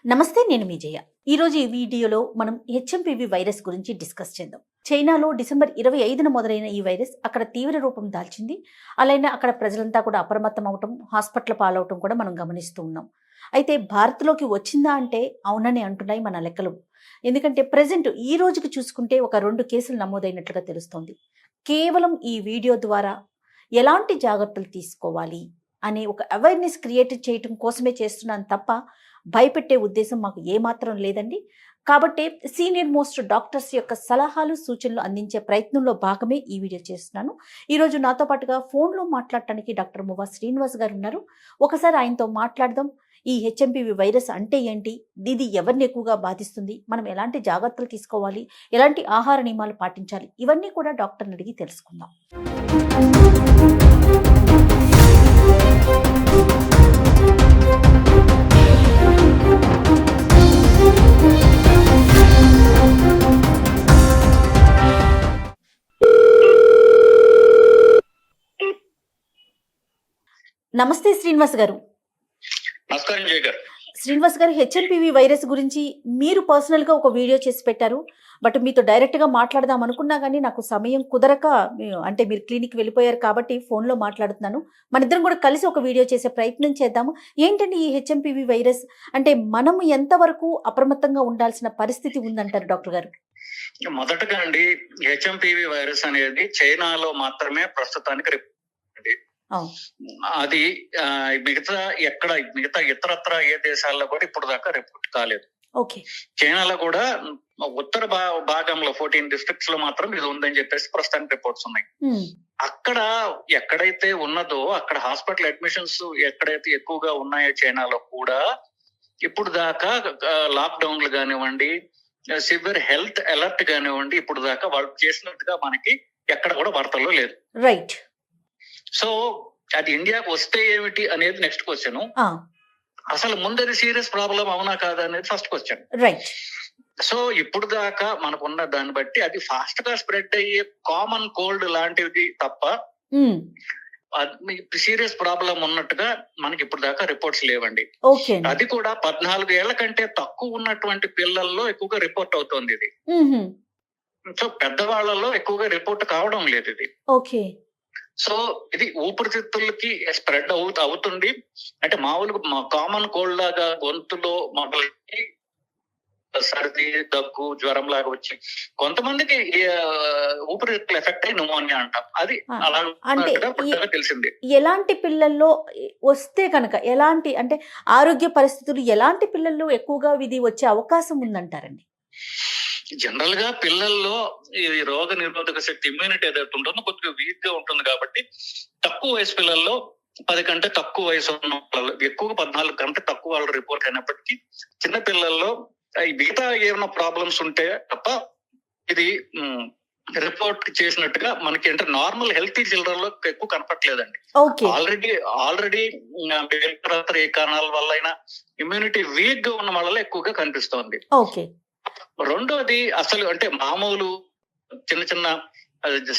నమస్తే, నేను మీ జయ. ఈరోజు ఈ వీడియోలో మనం హెచ్ఎంపివి వైరస్ గురించి డిస్కస్ చేద్దాం. చైనాలో డిసెంబర్ 25న మొదలైన ఈ వైరస్ అక్కడ తీవ్ర రూపం దాల్చింది. అలానే అక్కడ ప్రజలంతా కూడా అప్రమత్తం అవటం, హాస్పిటల్ పాలవటం కూడా మనం గమనిస్తూ ఉన్నాం. అయితే భారత్లోకి వచ్చిందా అంటే అవునని అంటున్నాయి మన లెక్కలు. ఎందుకంటే ప్రజెంట్ ఈ రోజుకి చూసుకుంటే ఒక 2 కేసులు నమోదైనట్లుగా తెలుస్తోంది. కేవలం ఈ వీడియో ద్వారా ఎలాంటి జాగ్రత్తలు తీసుకోవాలి అనే ఒక అవేర్నెస్ క్రియేట్ చేయటం కోసమే చేస్తున్నాను తప్ప భయపెట్టే ఉద్దేశం మాకు ఏమాత్రం లేదండి. కాబట్టి సీనియర్ మోస్ట్ డాక్టర్స్ యొక్క సలహాలు, సూచనలు అందించే ప్రయత్నంలో భాగమే ఈ వీడియో చేస్తున్నాను. ఈరోజు నాతో పాటుగా ఫోన్లో మాట్లాడటానికి డాక్టర్ మువ్వా శ్రీనివాస్ గారు ఉన్నారు. ఒకసారి ఆయనతో మాట్లాడదాం. ఈ హెచ్ఎంపివి వైరస్ అంటే ఏంటి, ఇది ఎవరిని ఎక్కువగా బాధిస్తుంది, మనం ఎలాంటి జాగ్రత్తలు తీసుకోవాలి, ఎలాంటి ఆహార నియమాలు పాటించాలి, ఇవన్నీ కూడా డాక్టర్ని అడిగి తెలుసుకుందాం. నమస్తే శ్రీనివాస్ గారు. నమస్కారం జయ గారు. శ్రీనివాస్ గారు, హెచ్ఎంపివి వైరస్ గురించి మీరు పర్సనల్గా ఒక వీడియో చేసి పెట్టారు. బట్ మీతో డైరెక్ట్గా మాట్లాడదాం అనుకున్నా కానీ నాకు సమయం కుదరక, అంటే మీరు క్లినిక్ వెళ్ళిపోయారు కాబట్టి ఫోన్లో మాట్లాడుతున్నాను. మన ఇద్దరం కూడా కలిసి ఒక వీడియో చేసే ప్రయత్నం చేద్దాము. ఏంటంటే ఈ హెచ్ఎంపివి వైరస్ అంటే మనం ఎంతవరకు అప్రమత్తంగా ఉండాల్సిన పరిస్థితి ఉందంటారు డాక్టర్ గారు? మొదటగా అండి, హెచ్ఎంపివి వైరస్ అనేది చైనాలో మాత్రమే ప్రస్తుతానికి అది మిగతా ఇతరత్ర ఏ దేశాల్లో కూడా ఇప్పుడు దాకా రిపోర్ట్ కాలేదు. చైనాలో కూడా ఉత్తర భాగంలో 14 డిస్ట్రిక్ట్స్ లో మాత్రం ఇది ఉందని చెప్పేసి ప్రస్తుతానికి రిపోర్ట్స్ ఉన్నాయి. అక్కడ ఎక్కడైతే ఉన్నదో అక్కడ హాస్పిటల్ అడ్మిషన్స్ ఎక్కడైతే ఎక్కువగా ఉన్నాయో చైనాలో కూడా ఇప్పుడు దాకా లాక్డౌన్లు కానివ్వండి, సివియర్ హెల్త్ అలర్ట్ కానివ్వండి, ఇప్పుడు దాకా వాళ్ళు చేసినట్టుగా మనకి ఎక్కడ కూడా వార్తల్లో లేదు. రైట్. సో అది ఇండియాకు వస్తే ఏమిటి అనేది నెక్స్ట్ క్వశ్చన్. అసలు ముందది సీరియస్ ప్రాబ్లం అవునా కాదా అనేది ఫస్ట్ క్వశ్చన్. రైట్. సో ఇప్పుడు దాకా మనకున్న దాన్ని బట్టి అది ఫాస్ట్ గా స్ప్రెడ్ అయ్యే కామన్ కోల్డ్ లాంటిది తప్ప సీరియస్ ప్రాబ్లం ఉన్నట్టుగా మనకి ఇప్పుడు దాకా రిపోర్ట్స్ లేవండి. అది కూడా 14 ఏళ్ల కంటే తక్కువ ఉన్నటువంటి పిల్లల్లో ఎక్కువగా రిపోర్ట్ అవుతోంది ఇది. సో పెద్దవాళ్లలో ఎక్కువగా రిపోర్ట్ కావడం లేదు ఇది. సో ఇది ఊపిరితిత్తులకి స్ప్రెడ్ అవుతుంది. అంటే మామూలుగా కామన్ కోల్డ్ లాగా గొంతులో మొదలకి సర్ది, దగ్గు, జ్వరం లాగా వచ్చి కొంతమందికి ఊపిరితిత్తులు ఎఫెక్ట్ అయ్యి న్యూమోనియా అంటాం. అది అలా తెలిసింది. ఎలాంటి పిల్లల్లో వస్తే కనుక ఎలాంటి, అంటే ఆరోగ్య పరిస్థితులు ఎలాంటి పిల్లల్లో ఎక్కువగా ఇది వచ్చే అవకాశం ఉందంటారండి? జనరల్ గా పిల్లల్లో ఈ రోగ నిరోధక శక్తి, ఇమ్యూనిటీ ఏదైతే ఉంటుందో కొద్దిగా వీక్ గా ఉంటుంది కాబట్టి తక్కువ వయసు పిల్లల్లో 10 కంటే తక్కువ వయసు ఉన్న వాళ్ళు, ఎక్కువగా 14 కంటే తక్కువ వాళ్ళు రిపోర్ట్ అయినప్పటికీ చిన్న పిల్లల్లో మిగతా ఏమైనా ప్రాబ్లమ్స్ ఉంటే తప్ప ఇది రిపోర్ట్ చేసినట్టుగా మనకి అంటే నార్మల్ హెల్తీ చిల్డ్రన్ లో ఎక్కువ కనపట్లేదండి. ఆల్రెడీ ఏ కారణాల వల్ల అయినా ఇమ్యూనిటీ వీక్ గా ఉన్న వాళ్ళలో ఎక్కువగా కనిపిస్తోంది. రెండోది అసలు అంటే మామూలు చిన్న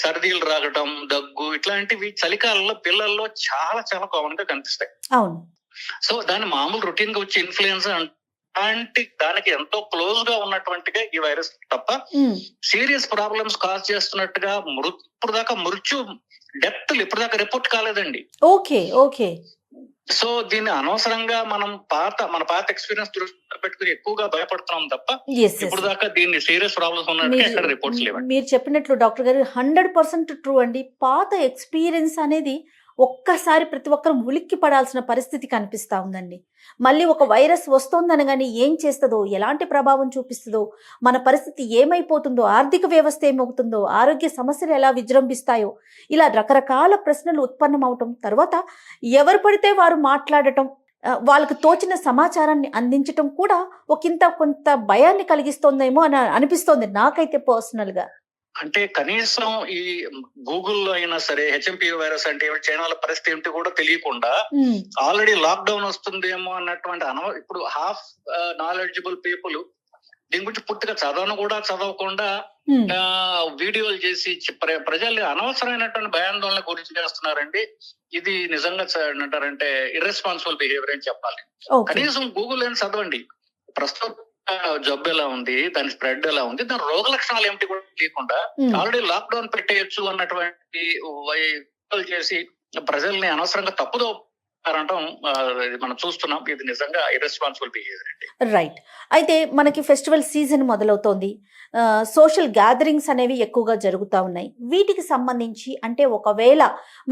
సర్దీలు రాగటం, దగ్గు ఇట్లాంటివి చలికాలంలో పిల్లల్లో చాలా చాలా కామన్ గా కనిపిస్తాయి. సో దాని మామూలు రొటీన్ గా వచ్చే ఇన్ఫ్లుయెన్సా అంటే దానికి ఎంతో క్లోజ్ గా ఉన్నటువంటిగా ఈ వైరస్ తప్ప సీరియస్ ప్రాబ్లమ్స్ కాజ్ చేస్తున్నట్టుగా ఇప్పుడు దాకా డెత్ ఇప్పుడు దాకా రిపోర్ట్ కాలేదండి. సో దీన్ని అనవసరంగా మనం మన పాత ఎక్స్పీరియన్స్ దృష్టిలో పెట్టుకుని ఎక్కువగా భయపడుతున్నాం తప్ప ఇప్పుడు దాకా దీన్ని సీరియస్ ప్రాబ్లమ్స్ ఉన్నట్టు రిపోర్ట్స్ లేవండి. మీరు చెప్పినట్లు డాక్టర్ గారు 100% ట్రూ అండి. పాత ఎక్స్పీరియన్స్ అనేది ఒక్కసారి ప్రతి ఒక్కరు ఉలిక్కి పడాల్సిన పరిస్థితి కనిపిస్తా ఉందండి. మళ్ళీ ఒక వైరస్ వస్తోందనగానే ఏం చేస్తుందో, ఎలాంటి ప్రభావం చూపిస్తుందో, మన పరిస్థితి ఏమైపోతుందో, ఆర్థిక వ్యవస్థ ఏమవుతుందో, ఆరోగ్య సమస్యలు ఎలా విజృంభిస్తాయో, ఇలా రకరకాల ప్రశ్నలు ఉత్పన్నమవటం, తర్వాత ఎవరు పడితే వారు మాట్లాడటం, వాళ్ళకు తోచిన సమాచారాన్ని అందించటం కూడా కొంత భయాన్ని కలిగిస్తోందేమో అని అనిపిస్తోంది నాకైతే పర్సనల్ గా. అంటే కనీసం ఈ గూగుల్లో అయినా సరే హెచ్ఎంపీ వైరస్ అంటే చైనాలో పరిస్థితి ఏంటి కూడా తెలియకుండా ఆల్రెడీ లాక్డౌన్ వస్తుందేమో అన్నటువంటి ఇప్పుడు హాఫ్ నాలెడ్జబుల్ పీపుల్ దీని గురించి పూర్తిగా చదవకుండా వీడియోలు చేసి ప్రజల్ని అనవసరమైనటువంటి భయాందోళన గురించి చేస్తున్నారండి. ఇది నిజంగా అంటారంటే ఇర్రెస్పాన్సిబుల్ బిహేవియర్ అని చెప్పాలి. కనీసం గూగుల్ అని చదవండి. ప్రస్తుత జబ్బు ఎలా ఉంది, దాని స్ప్రెడ్ ఎలా ఉంది, దాని రోగ లక్షణాలు ఏమిటి కూడా తెలియకుండా ఉమ్, ఆల్రెడీ లాక్డౌన్ పెట్టేయచ్చు అన్నటువంటి వైఖరి చేసి ప్రజల్ని అనవసరంగా తప్పుదో అనటం ఇది మనం చూస్తున్నాం. ఇది నిజంగా ఇర్రెస్పాన్సిబుల్ బిహేవియర్ అండి. రైట్. అయితే మనకి ఫెస్టివల్ సీజన్ మొదలవుతోంది. సోషల్ గ్యాదరింగ్స్ అనేవి ఎక్కువగా జరుగుతూ ఉన్నాయి. వీటికి సంబంధించి అంటే ఒకవేళ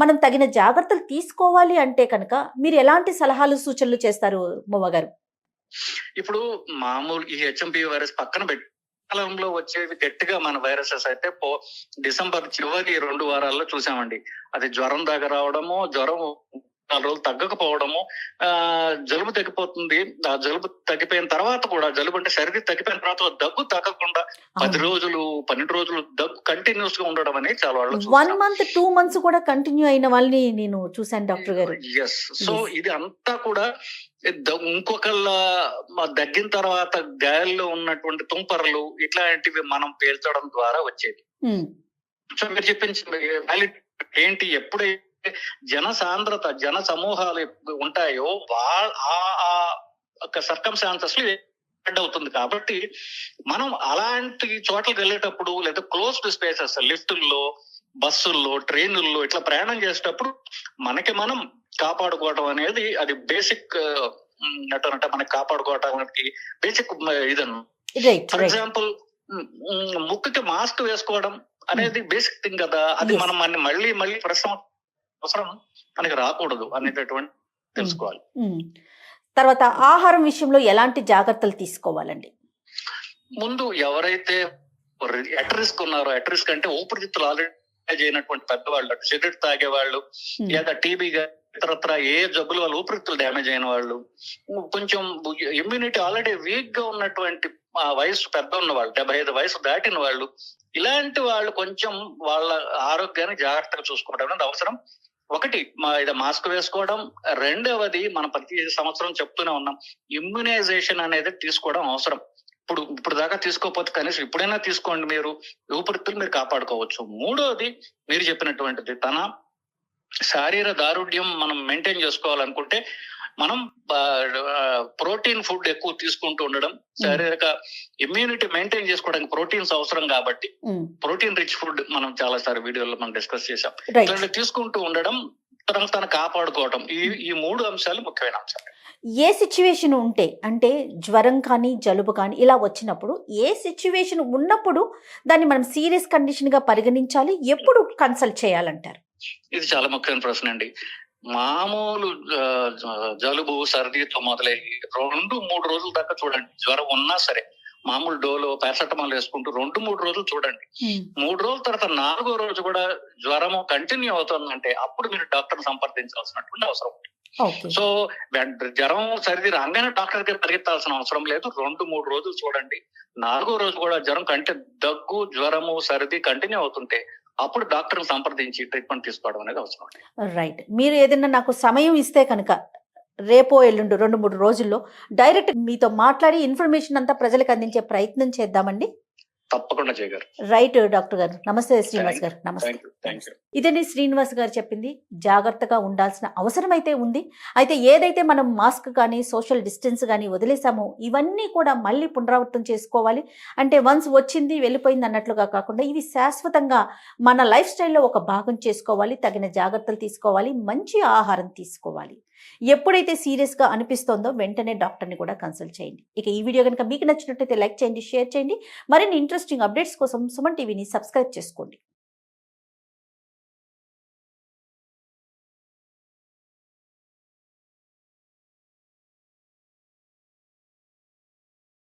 మనం తగిన జాగ్రత్తలు తీసుకోవాలి అంటే కనుక మీరు ఎలాంటి సలహాలు సూచనలు చేస్తారు మువ్వ గారు? ఇప్పుడు మామూలు ఈ హెచ్ఎంపి వైరస్ పక్కన పెట్టి కాలంలో వచ్చేవి గట్టిగా మన వైరసెస్ అయితే డిసెంబర్ చివరి 2 వారాల్లో చూసామండి. అది జ్వరం దాకా రావడము, జ్వరం 4 రోజులు తగ్గకపోవడము, జలుబు తగ్గిపోతుంది. ఆ జలుబు తగ్గిపోయిన తర్వాత కూడా, జలుబు అంటే సర్ది తగ్గిపోయిన తర్వాత దగ్గు తగ్గకుండా 10 రోజులు 12 రోజులు దగ్గు కంటిన్యూస్ గా ఉండడం అనేది చాలా వాళ్ళు 1 month 2 months కూడా కంటిన్యూ అయిన వాళ్ళని నేను చూశాను డాక్టర్ గారు. ఎస్. సో ఇది అంతా కూడా ఇంకొకళ్ళ దగ్గిన తర్వాత గాలిలో ఉన్నటువంటి తుంపరలు ఇట్లాంటివి మనం పేల్చడం ద్వారా వచ్చేది. సో మీరు చెప్పింది ఏంటి, ఎప్పుడైతే జన సాంద్రత, జన సమూహాలు ఉంటాయో సర్కమ్స్టాన్సెస్ లో స్ప్రెడ్ అవుతుంది. కాబట్టి మనం అలాంటి చోట్లకి వెళ్ళేటప్పుడు లేదా క్లోజ్డ్ స్పేసెస్, లిఫ్టుల్లో, బస్సుల్లో, ట్రైనుల్లో ఇట్లా ప్రయాణం చేసేటప్పుడు మనకి మనం కాపాడుకోవడం అనేది అది బేసిక్ అంటే మనకి కాపాడుకోవడానికి బేసిక్ ఇదన్న. ఫర్ ఎగ్జాంపుల్ ముక్కుకి మాస్క్ వేసుకోవడం అనేది బేసిక్ థింగ్ కదా. అది మనం మళ్ళీ ప్రశ్న అవసరం మనకి రాకూడదు అనేటటువంటి తెలుసుకోవాలి. తర్వాత ఆహారం విషయంలో ఎలాంటి జాగ్రత్తలు తీసుకోవాలండి? ముందు ఎవరైతే ఎట్ రిస్క్ ఉన్నారో, ఎట్ రిస్క్ అంటే ఊపిరితిత్తులు ఆల్రెడీ చేయనటువంటి పెద్దవాళ్ళు, సిగరెట్ తాగే వాళ్ళు, లేదా టీబీగా ఇతరత్ర ఏ జబ్బులు వాళ్ళు ఊపిరితిత్తులు డ్యామేజ్ అయిన వాళ్ళు, కొంచెం ఇమ్యూనిటీ ఆల్రెడీ వీక్ గా ఉన్నటువంటి వయసు పెద్ద ఉన్న వాళ్ళు, 75 వయసు దాటిన వాళ్ళు, ఇలాంటి వాళ్ళు కొంచెం వాళ్ళ ఆరోగ్యాన్ని జాగ్రత్తగా చూసుకోవడం అనేది అవసరం. ఒకటి మాస్క్ వేసుకోవడం, రెండవది మనం ప్రతి సంవత్సరం చెప్తూనే ఉన్నాం, ఇమ్యునైజేషన్ అనేది తీసుకోవడం అవసరం. ఇప్పుడు దాకా తీసుకోకపోతే కనీసం ఇప్పుడైనా తీసుకోండి, మీరు ఊపిరితిత్తులు మీరు కాపాడుకోవచ్చు. మూడోది మీరు చెప్పినటువంటిది, తన శారీర దారుఢ్యం మనం మెయింటైన్ చేసుకోవాలనుకుంటే మనం ప్రోటీన్ ఫుడ్ ఎక్కువ తీసుకుంటూ ఉండడం, శారీరక ఇమ్యూనిటీ మెయింటైన్ చేసుకోవడానికి ప్రోటీన్స్ అవసరం కాబట్టి ప్రోటీన్ రిచ్ ఫుడ్ మనం చాలా సార్లు వీడియోలో మనం డిస్కస్ చేసాం. ఇట్లా తీసుకుంటూ ఉండడం, తను కాపాడుకోవడం, ఈ 3 అంశాలు ముఖ్యమైన అంశాలు. ఏ సిచ్యువేషన్ ఉంటే, అంటే జ్వరం కానీ జలుబు కానీ ఇలా వచ్చినప్పుడు ఏ సిచ్యువేషన్ ఉన్నప్పుడు దాన్ని మనం సీరియస్ కండిషన్ గా పరిగణించాలి, ఎప్పుడు కన్సల్ట్ చేయాలంటారు? ఇది చాలా ముఖ్యమైన ప్రశ్న అండి. మామూలు జలుబు సర్దితో మొదలయ్యి 2-3 రోజుల దాకా చూడండి. జ్వరం ఉన్నా సరే మామూలు డోలో పారాసెటమాల్ వేసుకుంటూ 2-3 రోజులు చూడండి. 3 రోజుల తర్వాత 4వ రోజు కూడా జ్వరము కంటిన్యూ అవుతుందంటే అప్పుడు మీరు డాక్టర్ సంప్రదించాల్సినటువంటి అవసరం. సో జ్వరం సర్ది రాగానే డాక్టర్ దగ్గర పరిగెత్తాల్సిన అవసరం లేదు. 2-3 రోజులు చూడండి. 4వ రోజు కూడా జ్వరం దగ్గు, జ్వరము, సర్ది కంటిన్యూ అవుతుంటే అప్పుడు డాక్టర్ సంప్రదించి ట్రీట్మెంట్ తీసుకోవడం అనేది అవసరం. రైట్. మీరు ఏదైనా నాకు సమయం ఇస్తే కనుక రేపో ఎల్లుండు 2-3 రోజుల్లో డైరెక్ట్ మీతో మాట్లాడి ఇన్ఫర్మేషన్ అంతా ప్రజలకు అందించే ప్రయత్నం చేద్దామండి. తప్పకుండా చేయగారు. రైట్ డాక్టర్ గారు. నమస్తే శ్రీనివాస్ గారు. నమస్తే. ఇదండి శ్రీనివాస్ గారు చెప్పింది. జాగ్రత్తగా ఉండాల్సిన అవసరం అయితే ఉంది. అయితే ఏదైతే మనం మాస్క్ కానీ సోషల్ డిస్టెన్స్ కానీ వదిలేసామో ఇవన్నీ కూడా మళ్ళీ పునరావృతం చేసుకోవాలి. అంటే వన్స్ వచ్చింది వెళ్ళిపోయింది అన్నట్లుగా కాకుండా ఇవి శాశ్వతంగా మన లైఫ్ స్టైల్లో ఒక భాగం చేసుకోవాలి. తగిన జాగ్రత్తలు తీసుకోవాలి. మంచి ఆహారం తీసుకోవాలి. ఎప్పుడైతే సీరియస్గా అనిపిస్తోందో వెంటనే డాక్టర్ని కూడా కన్సల్ట్ చేయండి. ఇక ఈ వీడియో కనుక మీకు నచ్చినట్లయితే లైక్ చేయండి, షేర్ చేయండి. మరిన్ని ఇంట్రెస్టింగ్ అప్డేట్స్ కోసం సుమన్ టీవీని సబ్స్క్రైబ్ చేసుకోండి.